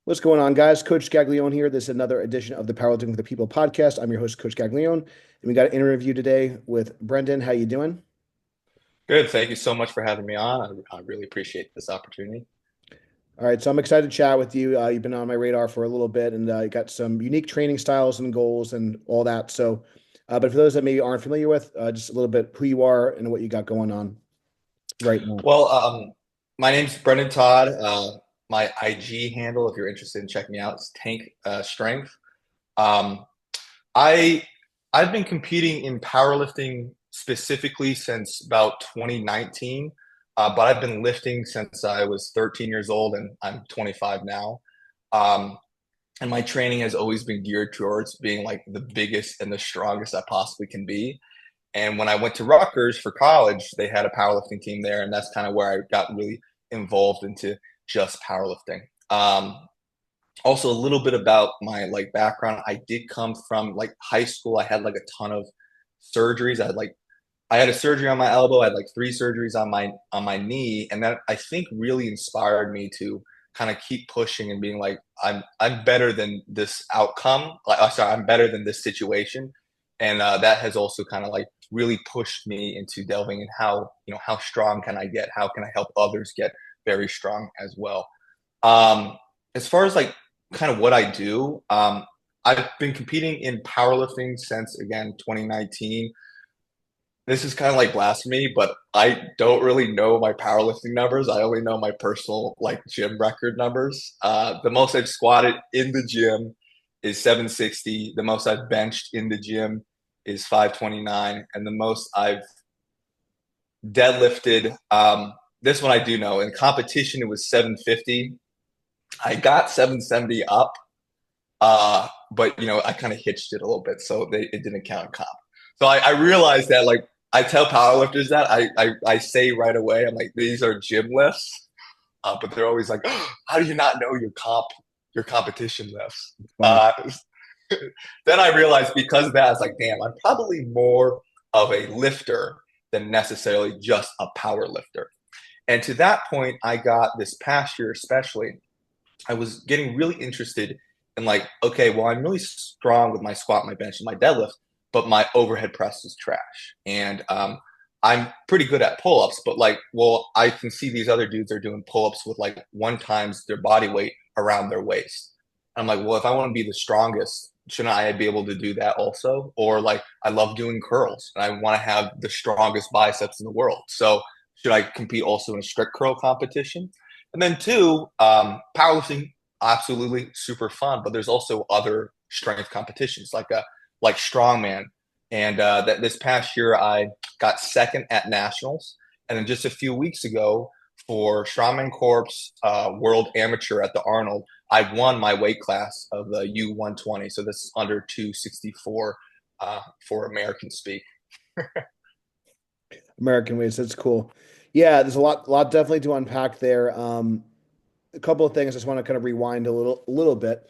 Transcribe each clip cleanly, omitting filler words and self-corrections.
What's going on, guys? Coach Gaglione here. This is another edition of the Powerlifting for the People podcast. I'm your host, Coach Gaglione, and we got an interview today with Brendan. How you doing? Good. Thank you so much for having me on. I really appreciate this opportunity. All right, so I'm excited to chat with you. You've been on my radar for a little bit, and you got some unique training styles and goals and all that. But for those that maybe aren't familiar with, just a little bit who you are and what you got going on right now. Well, my name's Brendan Todd. My IG handle, if you're interested in checking me out, is Tank Strength. Um, I I've been competing in powerlifting specifically since about 2019, but I've been lifting since I was 13 years old, and I'm 25 now. Um, and my training has always been geared towards being like the biggest and the strongest I possibly can be. And when I went to Rutgers for college, they had a powerlifting team there, and that's kind of where I got really involved into just powerlifting. Also, a little bit about my like background. I did come from like high school. I had like a ton of surgeries. I had a surgery on my elbow. I had like three surgeries on my knee, and that I think really inspired me to kind of keep pushing and being like, I'm better than this outcome. Like, sorry, I'm better than this situation, and that has also kind of like really pushed me into delving in how strong can I get? How can I help others get very strong as well? Um, as far as like kind of what I do, I've been competing in powerlifting since again 2019. This is kind of like blasphemy, but I don't really know my powerlifting numbers. I only know my personal like gym record numbers. The most I've squatted in the gym is 760. The most I've benched in the gym is 529, and the most I've deadlifted. This one I do know. In competition, it was 750. I got 770 up, but I kind of hitched it a little bit, so it didn't count in comp. So I realized that like I tell powerlifters that I say right away, I'm like, these are gym lifts, but they're always like, oh, how do you not know your competition lifts? Funny. Then I realized because of that, I was like, damn, I'm probably more of a lifter than necessarily just a power lifter. And to that point, I got this past year, especially, I was getting really interested in like, okay, well, I'm really strong with my squat, my bench, and my deadlift, but my overhead press is trash. And I'm pretty good at pull-ups, but like, well, I can see these other dudes are doing pull-ups with like one times their body weight around their waist. I'm like, well, if I want to be the strongest, shouldn't I be able to do that also? Or like, I love doing curls and I want to have the strongest biceps in the world. So should I compete also in a strict curl competition? And then two, powerlifting, absolutely super fun, but there's also other strength competitions like strongman. And that this past year, I got second at nationals, and then just a few weeks ago for strongman corps world amateur at the Arnold, I won my weight class of the U120. So this is under 264 for American speak. American ways. That's cool. Yeah, there's a lot definitely to unpack there. A couple of things. I just want to kind of rewind a little bit.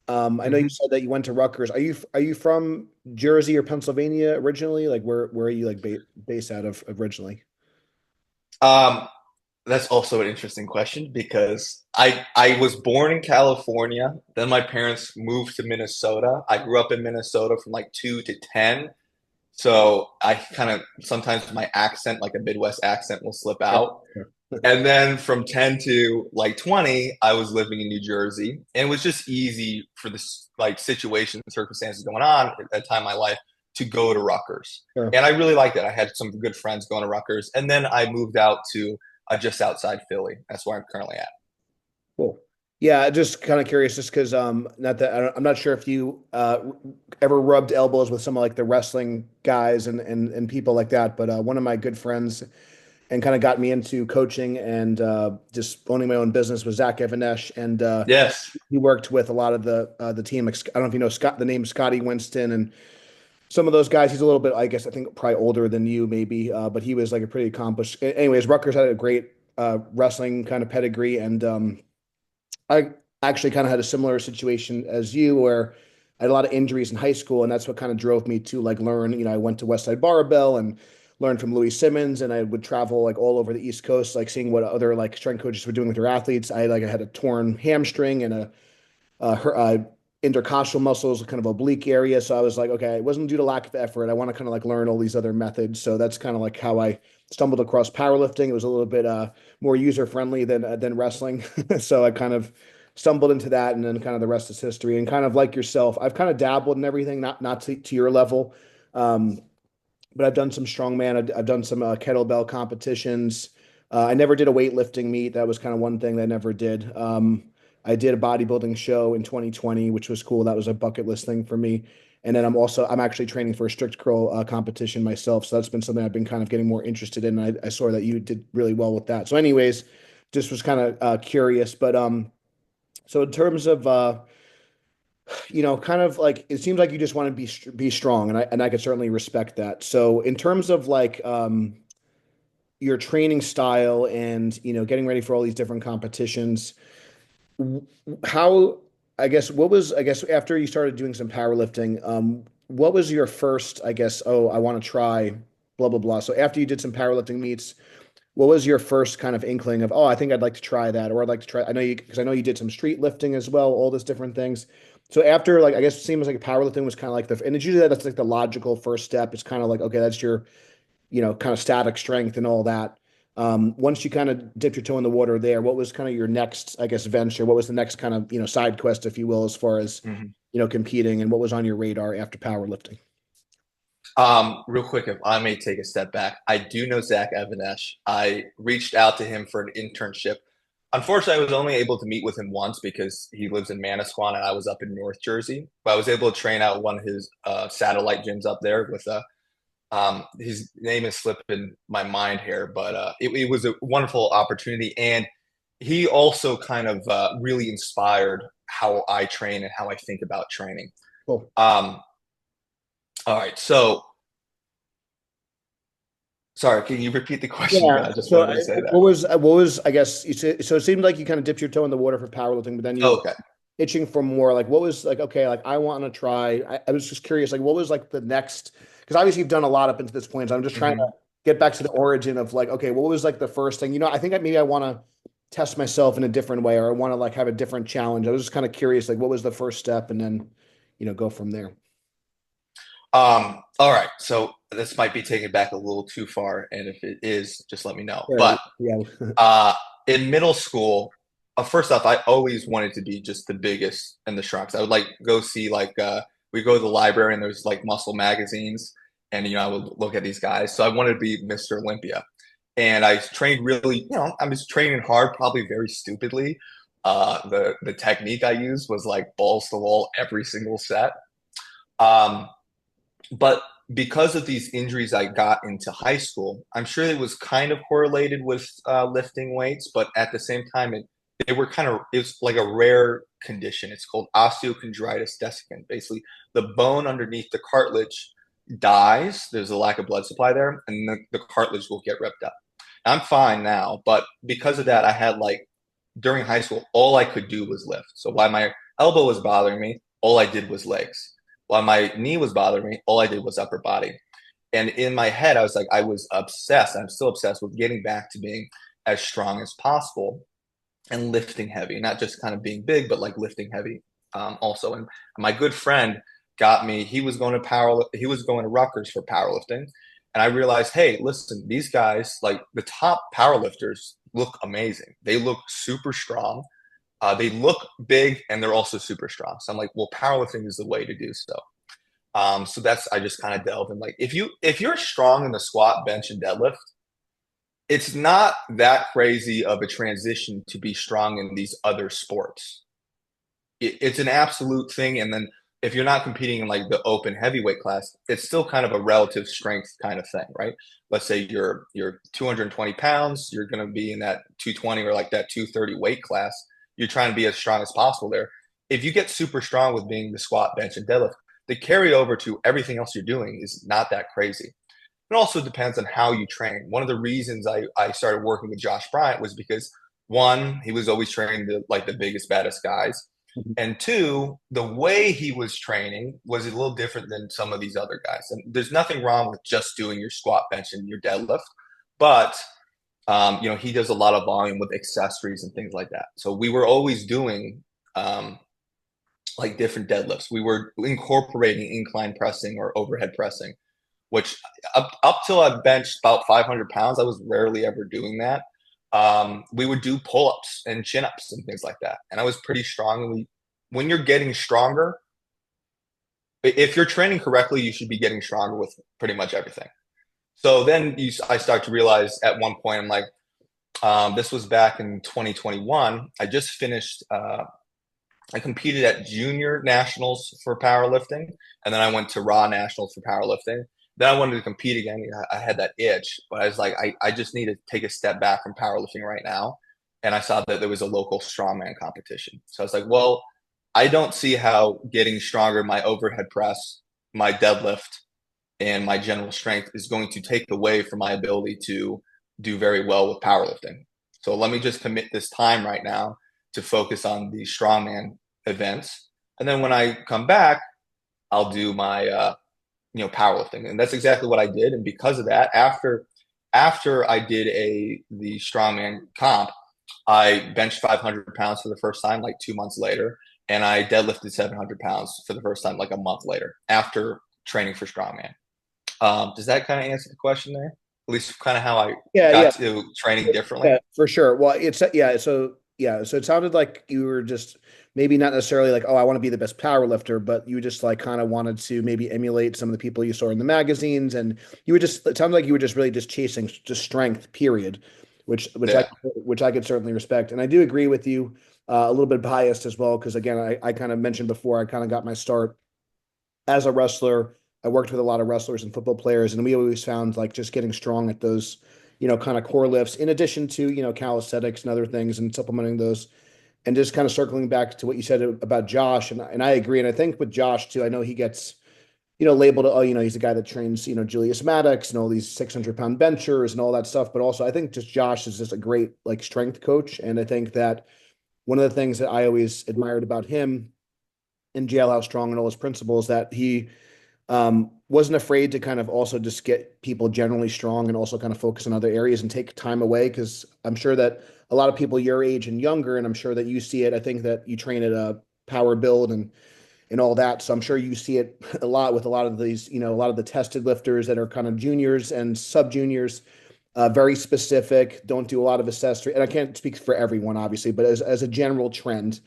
I know you Mm-hmm. said that you went to Rutgers. Are you from Jersey or Pennsylvania originally? Like where are you like based out of originally? Um, That's also an interesting question because I was born in California. Then my parents moved to Minnesota. I grew up in Minnesota from like 2 to 10. So I kind of sometimes my accent, like a Midwest accent, will slip Sure. out. Sure. And then from 10 to like 20, I was living in New Jersey. And it was just easy for this like situation and circumstances going on at that time in my life to go to Rutgers. Sure. And I really liked it. I had some good friends going to Rutgers. And then I moved out to just outside Philly. That's where I'm currently at. Cool. Yeah, just kind of curious, just because not that I'm not sure if you ever rubbed elbows with some of like the wrestling guys and people like that, but one of my good friends and kind of got me into coaching and just owning my own business was Zach Evanesh, and Yes. he worked with a lot of the team. Like, I don't know if you know Scott, the name Scotty Winston, and some of those guys. He's a little bit, I guess, I think probably older than you, maybe, but he was like a pretty accomplished. Anyways, Rutgers had a great wrestling kind of pedigree, and I actually kind of had a similar situation as you, where I had a lot of injuries in high school, and that's what kind of drove me to like learn. I went to Westside Barbell and learned from Louis Simmons, and I would travel like all over the East Coast, like seeing what other like strength coaches were doing with their athletes. I had a torn hamstring and a her intercostal muscles, kind of oblique area. So I was like, okay, it wasn't due to lack of effort. I want to kind of like learn all these other methods. So that's kind of like how I stumbled across powerlifting. It was a little bit more user friendly than wrestling. So I kind of stumbled into that, and then kind of the rest is history. And kind of like yourself, I've kind of dabbled in everything, not to your level. Um, but I've done some strongman. I've done some kettlebell competitions. I never did a weightlifting meet. That was kind of one thing that I never did. I did a bodybuilding show in 2020, which was cool. That was a bucket list thing for me. And then I'm actually training for a strict curl competition myself. So that's been something I've been kind of getting more interested in. I saw that you did really well with that. So, anyways, just was kind of curious. But so in terms of kind of like it seems like you just want to be strong, and I could certainly respect that. So in terms of like your training style and getting ready for all these different competitions, how I guess after you started doing some powerlifting, what was your first, I guess, oh, I want to try blah blah blah. So after you did some powerlifting meets, what was your first kind of inkling of, oh, I think I'd like to try that, or I'd like to try, I know you, because I know you did some street lifting as well, all those different things. So after, like, I guess it seems like powerlifting was kind of like and it's usually that's like the logical first step. It's kind of like, okay, that's your, kind of static strength and all that. Once you kind of dip your toe in the water there, what was kind of your next, I guess, venture? What was the next kind of, side quest, if you will, as far as, Mhm. competing, and what was on your radar after powerlifting? Real quick, if I may take a step back, I do know Zach Evanesh. I reached out to him for an internship. Unfortunately, I was only able to meet with him once because he lives in Manasquan and I was up in North Jersey. But I was able to train out one of his satellite gyms up there with his name is slipping my mind here, but it was a wonderful opportunity. And he also kind of really inspired how I train and how I think about training. Cool. Um, all right, so sorry, can you repeat the question again? Yeah. I just So wanted to say that. what was I guess so it seemed like you kind of dipped your toe in the water for powerlifting, but then you were Okay. itching for more. Like what was like, okay, like I want to try. I was just curious, like what was like the next, because obviously you've done a lot up into this point. So I'm just trying to Hmm. get back to the origin of like, okay, what was like the first thing? I think maybe I want to test myself in a different way, or I want to like have a different challenge. I was just kind of curious, like what was the first step, and then go from there. All right, so this might be taken back a little too far, and if it is, just let me know. Sure. But Yeah. uh, in middle school, first off, I always wanted to be just the biggest and the strongest. I would like go see we go to the library and there's like muscle magazines, and I would look at these guys. So I wanted to be Mr. Olympia, and I trained really. I was training hard, probably very stupidly. The technique I used was like balls to wall every single set. Um, but because of these injuries I got into high school, I'm sure it was kind of correlated with lifting weights, but at the same time, it's like a rare condition. It's called osteochondritis dissecans. Basically, the bone underneath the cartilage dies. There's a lack of blood supply there, and the cartilage will get ripped up. I'm fine now, but because of that, I had like during high school, all I could do was lift. So while my elbow was bothering me, all I did was legs. While my knee was bothering me, all I did was upper body. And in my head, I was like, I was obsessed. I'm still obsessed with getting back to being as strong as possible and lifting heavy, not just kind of being big, but like lifting heavy also. And my good friend got me. He was going to Rutgers for powerlifting, and I realized, hey, listen, these guys, like the top powerlifters, look amazing. They look super strong. They look big, and they're also super strong. So I'm like, well, powerlifting is the way to do so. So that's I just kind of delved in. Like, if you're strong in the squat, bench, and deadlift, it's not that crazy of a transition to be strong in these other sports. It's an absolute thing. And then if you're not competing in like the open heavyweight class, it's still kind of a relative strength kind of thing, right? Let's say you're 220 pounds, you're going to be in that 220 or like that 230 weight class. You're trying to be as strong as possible there. If you get super strong with being the squat, bench, and deadlift, the carry over to everything else you're doing is not that crazy. It also depends on how you train. One of the reasons I started working with Josh Bryant was because one, he was always training like the biggest, baddest guys. And two, the way he was training was a little different than some of these other guys. And there's nothing wrong with just doing your squat, bench, and your deadlift, but he does a lot of volume with accessories and things like that. So we were always doing like different deadlifts. We were incorporating incline pressing or overhead pressing, which up till I benched about 500 pounds, I was rarely ever doing that. We would do pull-ups and chin-ups and things like that. And I was pretty strong. And when you're getting stronger, if you're training correctly, you should be getting stronger with pretty much everything. So then I start to realize at one point, I'm like, this was back in 2021. I just finished, I competed at junior nationals for powerlifting, and then I went to raw nationals for powerlifting. Then I wanted to compete again. I had that itch, but I was like, I just need to take a step back from powerlifting right now. And I saw that there was a local strongman competition. So I was like, well, I don't see how getting stronger, my overhead press, my deadlift, and my general strength is going to take away from my ability to do very well with powerlifting. So let me just commit this time right now to focus on the strongman events. And then when I come back, I'll do my powerlifting. And that's exactly what I did. And because of that, after I did the strongman comp, I benched 500 pounds for the first time like 2 months later, and I deadlifted 700 pounds for the first time like a month later after training for strongman. Does that kind of answer the question there? At least kind of how I Yeah, yeah. got to training differently. Yeah, for sure. Well, it's so it sounded like you were just maybe not necessarily like, oh, I want to be the best power lifter, but you just like kind of wanted to maybe emulate some of the people you saw in the magazines, and you were just it sounded like you were just really just chasing just strength, period, Yeah. which I could certainly respect. And I do agree with you, a little bit biased as well, because again, I kind of mentioned before, I kind of got my start as a wrestler. I worked with a lot of wrestlers and football players, and we always found like just getting strong at those, kind of core lifts, in addition to, calisthenics and other things, and supplementing those. And just kind of circling back to what you said about Josh, and I agree. And I think with Josh too, I know he gets, labeled, oh, he's a guy that trains, Julius Maddox and all these 600-pound benchers and all that stuff. But also, I think just Josh is just a great like strength coach. And I think that one of the things that I always admired about him in Jailhouse Strong and all his principles, that he wasn't afraid to kind of also just get people generally strong and also kind of focus on other areas and take time away. Because I'm sure that a lot of people your age and younger, and I'm sure that you see it. I think that you train at a power build and all that. So I'm sure you see it a lot with a lot of these, a lot of the tested lifters that are kind of juniors and sub juniors, very specific, don't do a lot of accessory. And I can't speak for everyone, obviously, but as a general trend,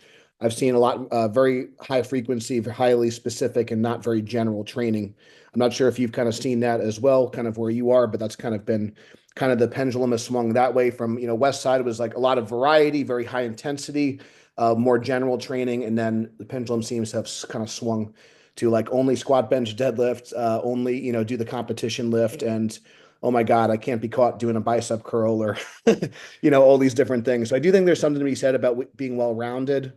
I've seen a lot, very high frequency, highly specific, and not very general training. I'm not sure if you've kind of seen that as well, kind of where you are, but that's kind of been kind of the pendulum has swung that way from, West Side was like a lot of variety, very high intensity, more general training. And then the pendulum seems to have kind of swung to like only squat, bench, deadlift, only, do the competition lift. And oh my God, I can't be caught doing a bicep curl or, all these different things. So I do think there's something to be said about being well-rounded.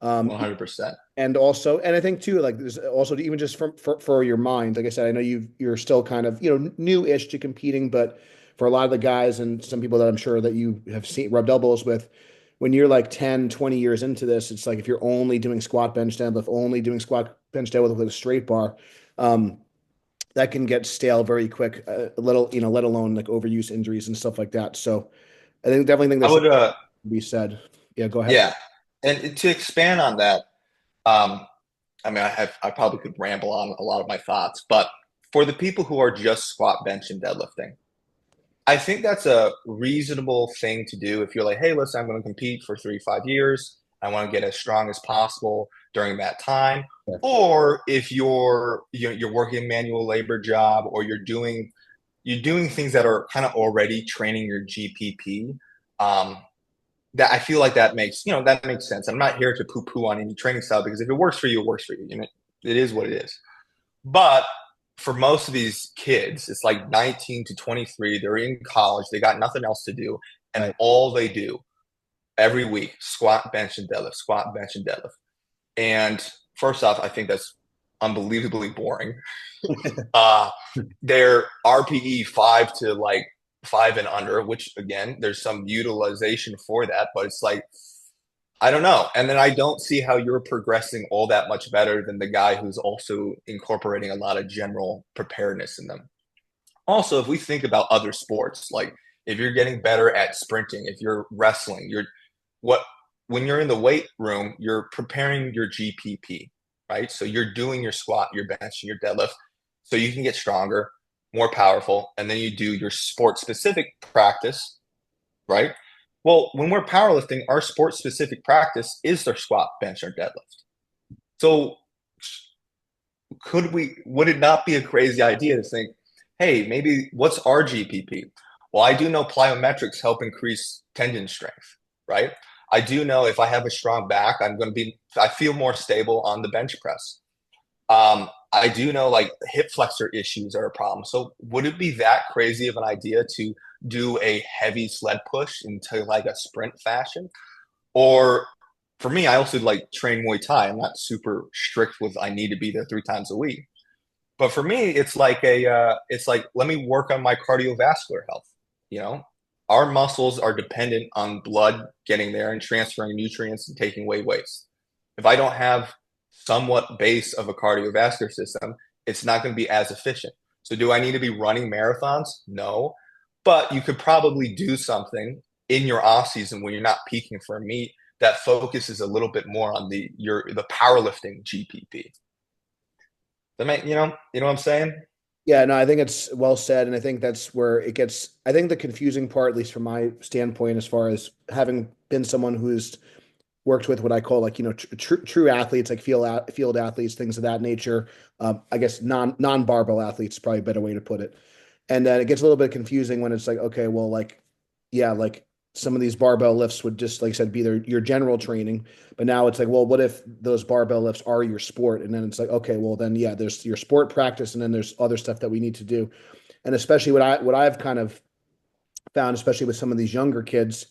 Um, 100%. and also, and I think too, like there's also even just for your mind, like I said, I know you're still kind of, new-ish to competing, but for a lot of the guys and some people that I'm sure that you have seen rubbed elbows with, when you're like 10, 20 years into this, it's like if you're only doing squat, bench, deadlift, only doing squat, bench, deadlift with a straight bar, um, that can get stale very quick, a little, let alone like overuse injuries and stuff like that. So definitely think I there's would, something to be said. Yeah, go ahead. yeah. And to expand on that, um, I mean, I probably could ramble on a lot of my thoughts, but for the people who are just squat, bench, and deadlifting, I think that's a reasonable thing to do if you're like, hey, listen, I'm going to compete for 3 to 5 years. I want to get as strong as possible during that time. Yeah. Or if you're working a manual labor job, or you're doing things that are kind of already training your GPP. Um, that I feel like that makes sense. I'm not here to poo poo on any training style, because if it works for you, it works for you. It is what it is. But for most of these kids, it's like 19 to 23. They're in college. They got nothing else to do. And Right. all they do every week, squat, bench, and deadlift, squat, bench, and deadlift. And first off, I think that's unbelievably boring. Uh, their RPE 5 and under, which again, there's some utilization for that, but it's like, I don't know. And then I don't see how you're progressing all that much better than the guy who's also incorporating a lot of general preparedness in them. Also, if we think about other sports, like if you're getting better at sprinting, if you're wrestling, what when you're in the weight room, you're preparing your GPP. right? So you're doing your squat, your bench, and your deadlift so you can get stronger, more powerful, and then you do your sport specific practice, right? Well, when we're powerlifting, our sport specific practice is their squat, bench, or deadlift. So would it not be a crazy idea to think, hey, maybe what's our GPP? Well, I do know plyometrics help increase tendon strength, right? I do know if I have a strong back, I feel more stable on the bench press. I do know like hip flexor issues are a problem. So would it be that crazy of an idea to do a heavy sled push into like a sprint fashion? Or for me, I also like train Muay Thai. I'm not super strict with I need to be there 3 times a week. But for me, it's like let me work on my cardiovascular health. You know, our muscles are dependent on blood getting there and transferring nutrients and taking away waste. If I don't have somewhat base of a cardiovascular system, it's not going to be as efficient. So do I need to be running marathons? No, but you could probably do something in your off season when you're not peaking for a meet that focuses a little bit more on the powerlifting GPP. That make you know what I'm saying? Yeah, no, I think it's well said, and I think that's where it gets. I think the confusing part, at least from my standpoint, as far as having been someone who's worked with what I call like true athletes, like field athletes, things of that nature. I guess non barbell athletes is probably a better way to put it. And then it gets a little bit confusing when it's like, okay, well, like, yeah, like some of these barbell lifts would just, like I said, be your general training. But now it's like, well, what if those barbell lifts are your sport? And then it's like, okay, well, then yeah, there's your sport practice, and then there's other stuff that we need to do. And especially what I've kind of found, especially with some of these younger kids,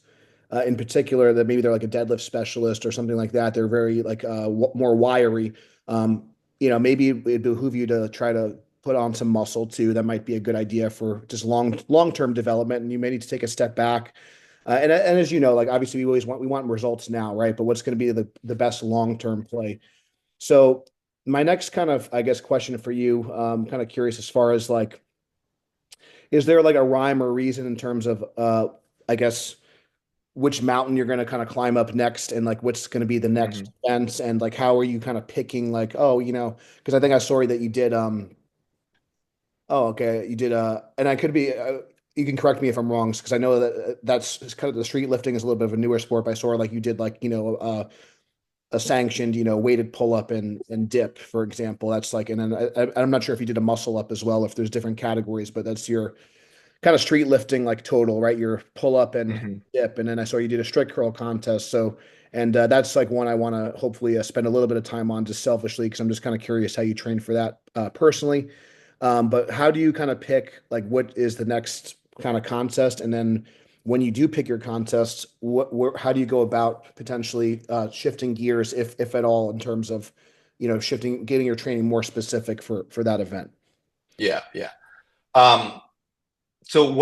in particular, that maybe they're like a deadlift specialist or something like that. They're very like more wiry. Um, maybe it'd behoove you to try to put on some muscle too. That might be a good idea for just long term development. And you may need to take a step back. And as you know, like obviously we want results now, right? But what's going to be the best long term play? So my next kind of I guess question for you, kind of curious as far as like, is there like a rhyme or reason in terms of I guess which mountain you're going to kind of climb up next, and like what's going to be the next Mm-hmm. fence, and like how are you kind of picking like, oh, because I think I saw that you did oh, okay, you did and I could be you can correct me if I'm wrong, because I know that that's it's kind of the street lifting is a little bit of a newer sport, but I saw like you did like a sanctioned weighted pull up and dip, for example. That's like, and then I'm not sure if you did a muscle up as well, if there's different categories, but that's your kind of street lifting like total, right? Your pull up and Mm-hmm. dip, and then I saw you did a strict curl contest. So, and that's like one I want to hopefully spend a little bit of time on, just selfishly, because I'm just kind of curious how you train for that personally. But how do you kind of pick like what is the next kind of contest, and then when you do pick your contest, how do you go about potentially shifting gears, if at all, in terms of shifting, getting your training more specific for that event? Yeah, yeah. Um, so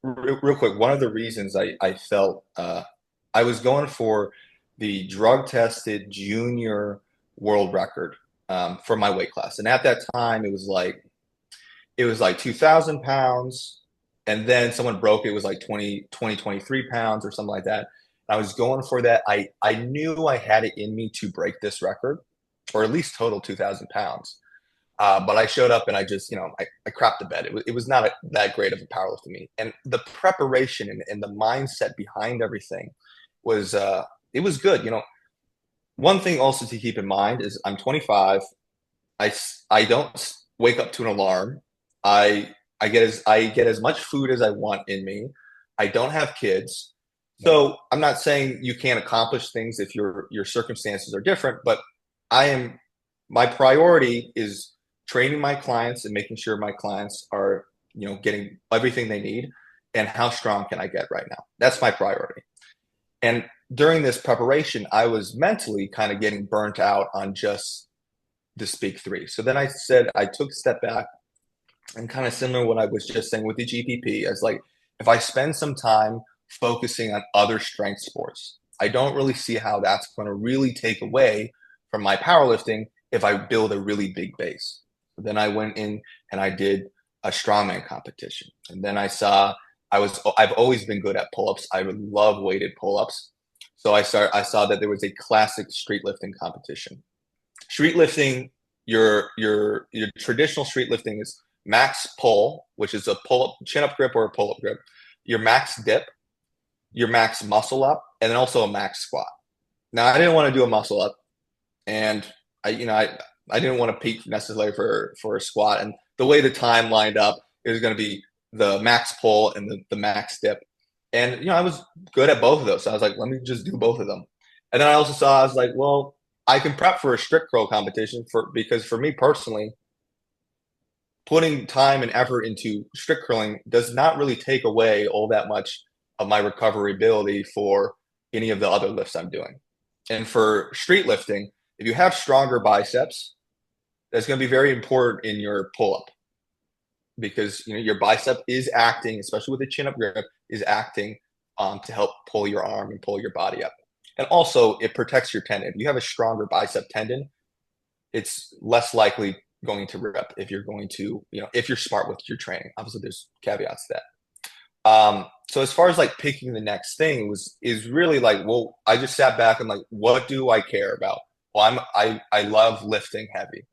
real quick, one of the reasons I felt I was going for the drug tested junior world record for my weight class. And at that time it was like 2,000 pounds. And then someone broke it, was like 23 pounds or something like that. I was going for that. I knew I had it in me to break this record, or at least total 2,000 pounds. But I showed up and I just, I crapped the bed. It was not that great of a powerlifting meet. And the preparation and the mindset behind everything was, it was good. One thing also to keep in mind is I'm 25. I don't wake up to an alarm. I get as much food as I want in me. I don't have kids. Right. So I'm not saying you can't accomplish things if your circumstances are different, but I am my priority is training my clients and making sure my clients are, getting everything they need, and how strong can I get right now? That's my priority. And during this preparation, I was mentally kind of getting burnt out on just the speak three. So then I said I took a step back, and kind of similar to what I was just saying with the GPP, as like if I spend some time focusing on other strength sports, I don't really see how that's going to really take away from my powerlifting if I build a really big base. Then I went in and I did a strongman competition, and then I've always been good at pull-ups. I would love weighted pull-ups. So I saw that there was a classic street lifting competition. street lifting, your traditional street lifting is max pull, which is a pull up, chin up grip or a pull up grip, your max dip, your max muscle up, and then also a max squat. Now, I didn't want to do a muscle up, and I didn't want to peak necessarily for a squat. And the way the time lined up, it was going to be the max pull and the max dip. And I was good at both of those. So I was like, let me just do both of them. And then I also saw, I was like, well, I can prep for a strict curl competition because for me personally, putting time and effort into strict curling does not really take away all that much of my recovery ability for any of the other lifts I'm doing. And for street lifting, if you have stronger biceps, that's going to be very important in your pull up because your bicep is acting, especially with the chin up grip, is acting to help pull your arm and pull your body up. And also, it protects your tendon. If you have a stronger bicep tendon, it's less likely going to rip if you're going to, if you're smart with your training. Obviously, there's caveats to that. So as far as like picking the next thing is really like, well, I just sat back and like, what do I care about? Well, I love lifting heavy.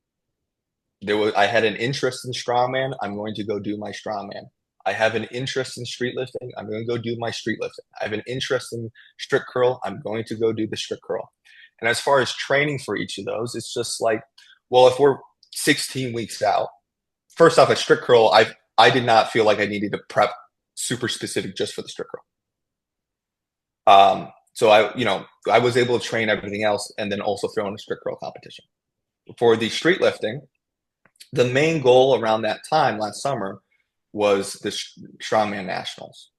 I had an interest in strongman. I'm going to go do my strongman. I have an interest in street lifting. I'm going to go do my street lifting. I have an interest in strict curl. I'm going to go do the strict curl. And as far as training for each of those, it's just like, well, if we're 16 weeks out, first off, at strict curl, I did not feel like I needed to prep super specific just for the strict curl. So I was able to train everything else and then also throw in a strict curl competition. For the street lifting, the main goal around that time last summer was the Strongman Nationals.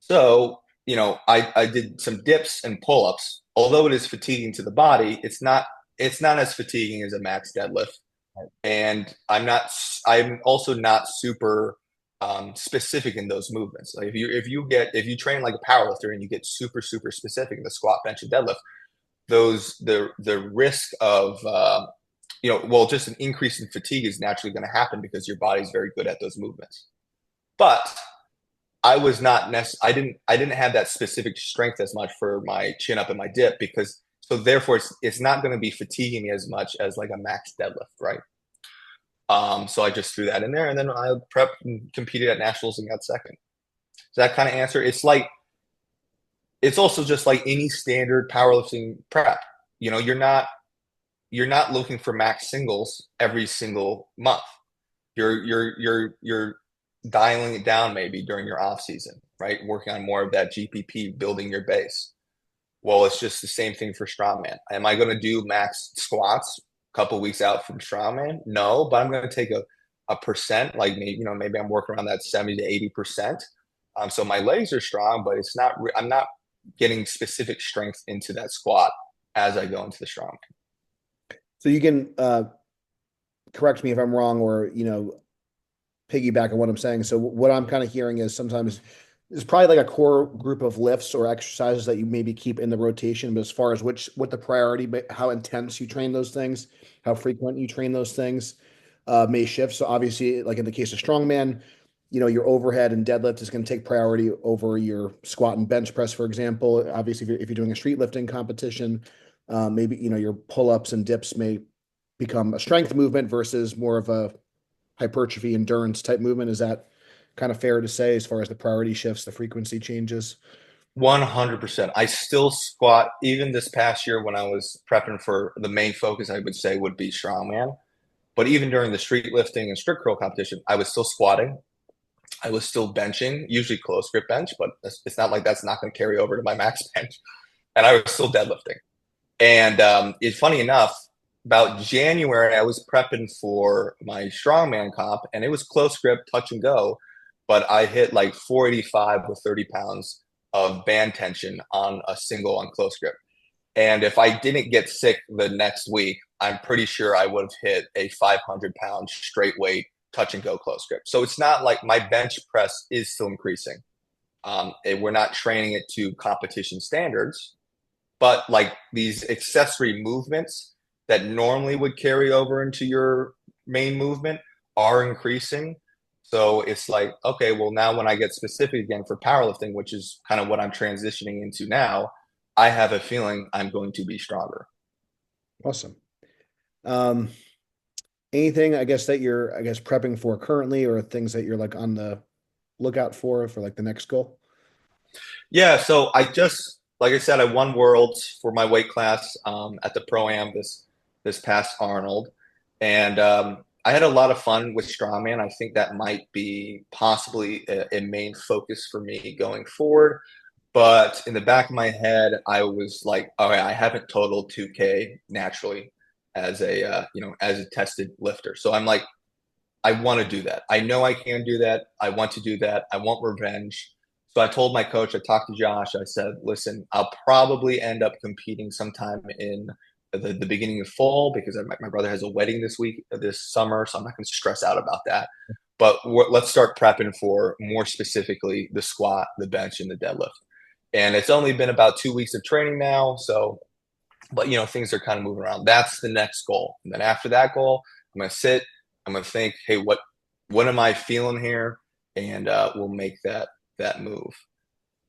So, I did some dips and pull-ups. Although it is fatiguing to the body, it's not as fatiguing as a max deadlift. And I'm also not super specific in those movements. Like if you train like a powerlifter and you get super, super specific in the squat, bench, and deadlift, the risk of just an increase in fatigue is naturally going to happen because your body's very good at those movements. But I was not I didn't have that specific strength as much for my chin up and my dip so therefore it's not going to be fatiguing me as much as like a max deadlift, right? So I just threw that in there and then I prepped and competed at nationals and got second. So that kind of answer, it's also just like any standard powerlifting prep. You're not looking for max singles every single month. You're dialing it down maybe during your off season, right? Working on more of that GPP, building your base. Well, it's just the same thing for strongman. Am I going to do max squats a couple weeks out from strongman? No, but I'm going to take a percent, like maybe I'm working around that 70 to 80%. So my legs are strong, but I'm not getting specific strength into that squat as I go into the strongman. So you can correct me if I'm wrong or, piggyback on what I'm saying. So what I'm kind of hearing is sometimes there's probably like a core group of lifts or exercises that you maybe keep in the rotation, but as far as what the priority, but how intense you train those things, how frequent you train those things may shift. So obviously, like in the case of strongman, your overhead and deadlift is going to take priority over your squat and bench press, for example. Obviously, if you're doing a street lifting competition, maybe your pull-ups and dips may become a strength movement versus more of a hypertrophy endurance type movement. Is that kind of fair to say as far as the priority shifts, the frequency changes? 100%. I still squat even this past year when I was prepping for the main focus, I would say would be strongman. But even during the street lifting and strict curl competition, I was still squatting. I was still benching, usually close grip bench, but it's not like that's not going to carry over to my max bench. And I was still deadlifting. And it's funny enough, about January, I was prepping for my strongman comp, and it was close grip, touch and go. But I hit like 485 with 30 pounds of band tension on a single on close grip. And if I didn't get sick the next week, I'm pretty sure I would have hit a 500-pound straight weight touch and go close grip. So it's not like my bench press is still increasing. We're not training it to competition standards, but like these accessory movements that normally would carry over into your main movement are increasing. So it's like, okay, well, now when I get specific again for powerlifting, which is kind of what I'm transitioning into now, I have a feeling I'm going to be stronger. Awesome. Um, Anything I guess that you're I guess prepping for currently, or things that you're like on the lookout for like the next goal? Yeah, so I just, like I said, I won worlds for my weight class at the Pro-Am this past Arnold, and I had a lot of fun with strongman. I think that might be possibly a main focus for me going forward. But in the back of my head, I was like, all right, I haven't totaled 2K naturally as a as a tested lifter. So I'm like, I want to do that. I know I can do that. I want to do that. I want revenge. So I told my coach, I talked to Josh, I said, listen, I'll probably end up competing sometime in the beginning of fall because my brother has a wedding this summer. So I'm not going to stress out about that. But let's start prepping for more specifically the squat, the bench, and the deadlift. And it's only been about 2 weeks of training now. So, but things are kind of moving around. That's the next goal. And then after that goal, I'm going to sit, I'm going to think, hey, what am I feeling here? And we'll make that move.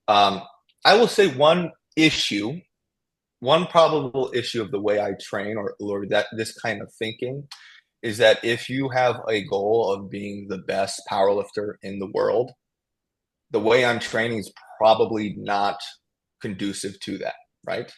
Um, I will say one probable issue of the way I train, or that this kind of thinking, is that if you have a goal of being the best powerlifter in the world, the way I'm training is probably not conducive to that, right?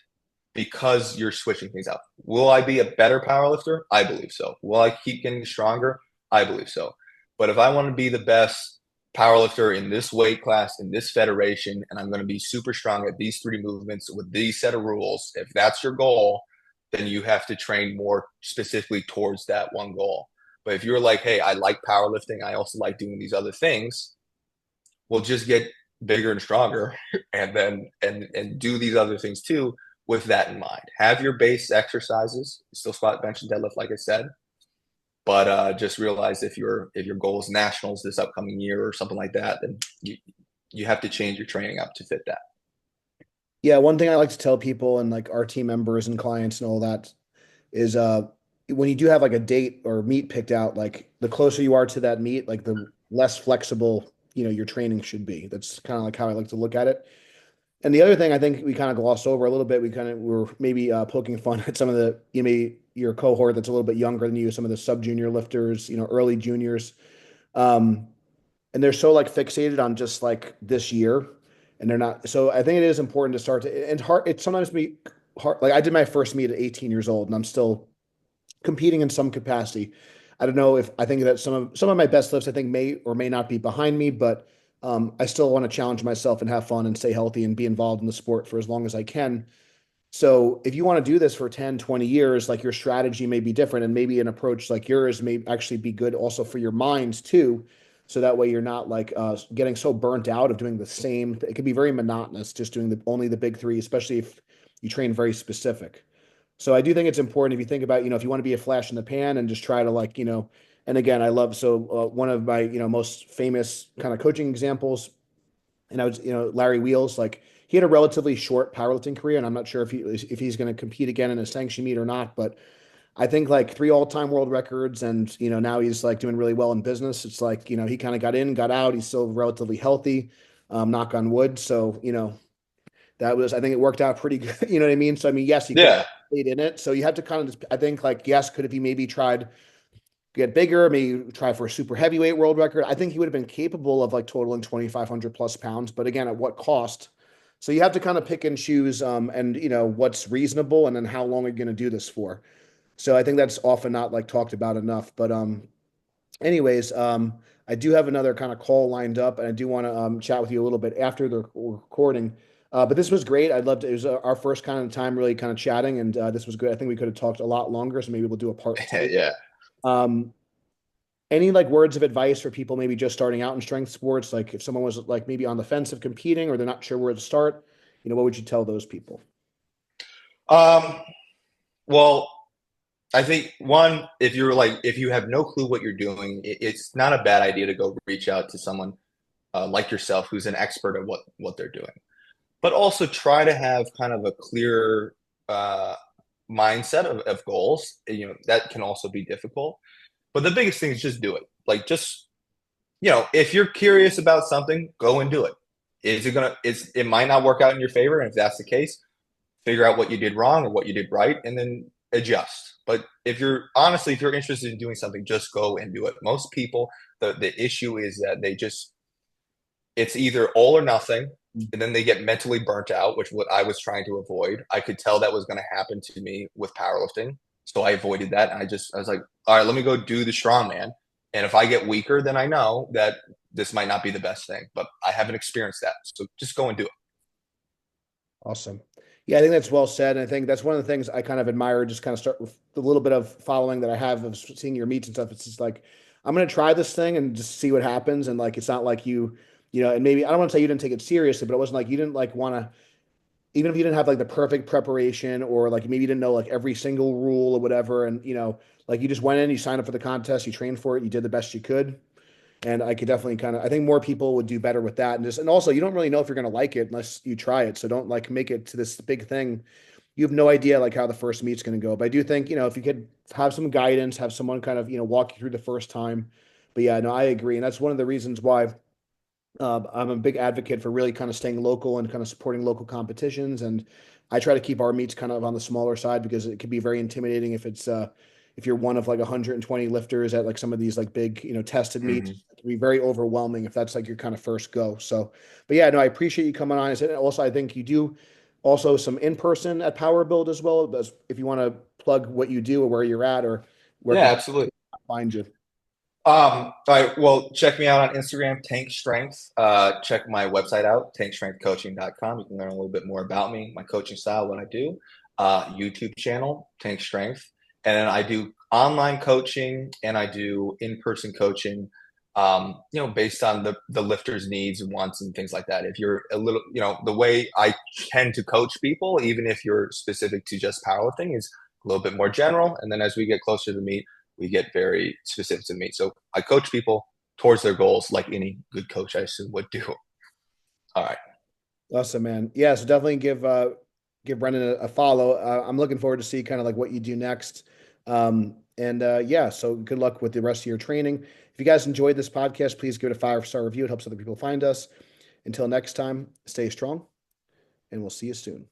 Because you're switching things up. Will I be a better powerlifter? I believe so. Will I keep getting stronger? I believe so. But if I want to be the best powerlifter in this weight class, in this federation, and I'm going to be super strong at these three movements with these set of rules, if that's your goal, then you have to train more specifically towards that one goal. But if you're like, hey, I like powerlifting, I also like doing these other things, we'll just get bigger and stronger and then and do these other things too with that in mind. Have your base exercises, still squat, bench, and deadlift, like I said, but just realize if your goal is nationals this upcoming year or something like that, then you have to change your training up to fit that. Yeah, one thing I like to tell people and like our team members and clients and all that is when you do have like a date or meet picked out, like the closer you are to that meet, like the less flexible, your training should be. That's kind of like how I like to look at it. And the other thing I think we kind of glossed over a little bit, we kind of were maybe poking fun at some of the, your cohort that's a little bit younger than you, some of the sub junior lifters, early juniors. Um, and they're so like fixated on just like this year, and they're not. So I think it is important to start to, and hard. It sometimes be hard. Like I did my first meet at 18 years old, and I'm still competing in some capacity. I don't know if I think that some of my best lifts I think may or may not be behind me, but I still want to challenge myself and have fun and stay healthy and be involved in the sport for as long as I can. So if you want to do this for 10, 20 years, like your strategy may be different, and maybe an approach like yours may actually be good also for your minds too. So that way you're not like getting so burnt out of doing the same. It can be very monotonous just doing only the big three, especially if you train very specific. So I do think it's important if you think about, if you want to be a flash in the pan and just try to like, and again, I love, so one of my, most famous kind of coaching examples, and I was, Larry Wheels, like he had a relatively short powerlifting career, and I'm not sure if he's going to compete again in a sanctioned meet or not, but I think like three all-time world records, and now he's like doing really well in business. It's like he kind of got in, got out. He's still relatively healthy, knock on wood. So that was, I think it worked out pretty good. You know what I mean? So I mean, yes, he could have Yeah, stayed in it. So you have to kind of just, I think like yes, could have he maybe tried get bigger, maybe try for a super heavyweight world record. I think he would have been capable of like totaling 2,500 plus pounds, but again, at what cost? So you have to kind of pick and choose, and what's reasonable, and then how long are you going to do this for? So I think that's often not like talked about enough. But anyways, I do have another kind of call lined up, and I do want to chat with you a little bit after the recording. But this was great. I'd love to. It was our first kind of time really kind of chatting, and this was good. I think we could have talked a lot longer, so maybe we'll do a part two. yeah. Um, any like words of advice for people maybe just starting out in strength sports? Like if someone was like maybe on the fence of competing or they're not sure where to start, what would you tell those people? Um, well, I think one, if you have no clue what you're doing, it's not a bad idea to go reach out to someone like yourself who's an expert at what they're doing. But also try to have kind of a clear uh, mindset of goals. That can also be difficult. But the biggest thing is just do it. Like just if you're curious about something, go and do it. It might not work out in your favor, and if that's the case, figure out what you did wrong or what you did right, and then adjust. But if you're honestly, if you're interested in doing something, just go and do it. Most people, the issue is that they just it's either all or nothing, and then they get mentally burnt out, which what I was trying to avoid. I could tell that was going to happen to me with powerlifting, so I avoided that. And I was like, all right, let me go do the strongman, and if I get weaker, then I know that this might not be the best thing, but I haven't experienced that, so just go and do it. Awesome. Yeah, I think that's well said. And I think that's one of the things I kind of admire, just kind of start with the little bit of following that I have of seeing your meets and stuff. It's just like, I'm going to try this thing and just see what happens. And like, it's not like and maybe I don't want to say you didn't take it seriously, but it wasn't like you didn't like want to, even if you didn't have like the perfect preparation or like maybe you didn't know like every single rule or whatever. And, like you just went in, you signed up for the contest, you trained for it, you did the best you could. And I could definitely I think more people would do better with that. And also you don't really know if you're going to like it unless you try it. So don't like make it to this big thing. You have no idea like how the first meet's going to go. But I do think, if you could have some guidance, have someone kind of, walk you through the first time. But yeah, no, I agree. And that's one of the reasons why I'm a big advocate for really kind of staying local and kind of supporting local competitions. And I try to keep our meets kind of on the smaller side because it can be very intimidating if you're one of like 120 lifters at like some of these like big, tested meets. Mm-hmm. It can be very overwhelming if that's like your kind of first go. So, but yeah, no, I appreciate you coming on. And also, I think you do also some in person at Power Build as well. If you want to plug what you do or where you're at or where Yeah, people absolutely. find you. All right. Well, check me out on Instagram, Tank Strength. Check my website out, tankstrengthcoaching.com. You can learn a little bit more about me, my coaching style, what I do. YouTube channel, Tank Strength. And then I do online coaching and I do in-person coaching, based on the lifter's needs and wants and things like that. If you're a little, the way I tend to coach people, even if you're specific to just powerlifting, is a little bit more general. And then as we get closer to meet, we get very specific to me. So I coach people towards their goals like any good coach, I assume, would do. All right. Awesome, man. Yeah, so definitely give Brendan a follow. I'm looking forward to see kind of like what you do next. And yeah, so good luck with the rest of your training. If you guys enjoyed this podcast, please give it a 5-star review. It helps other people find us. Until next time, stay strong, and we'll see you soon.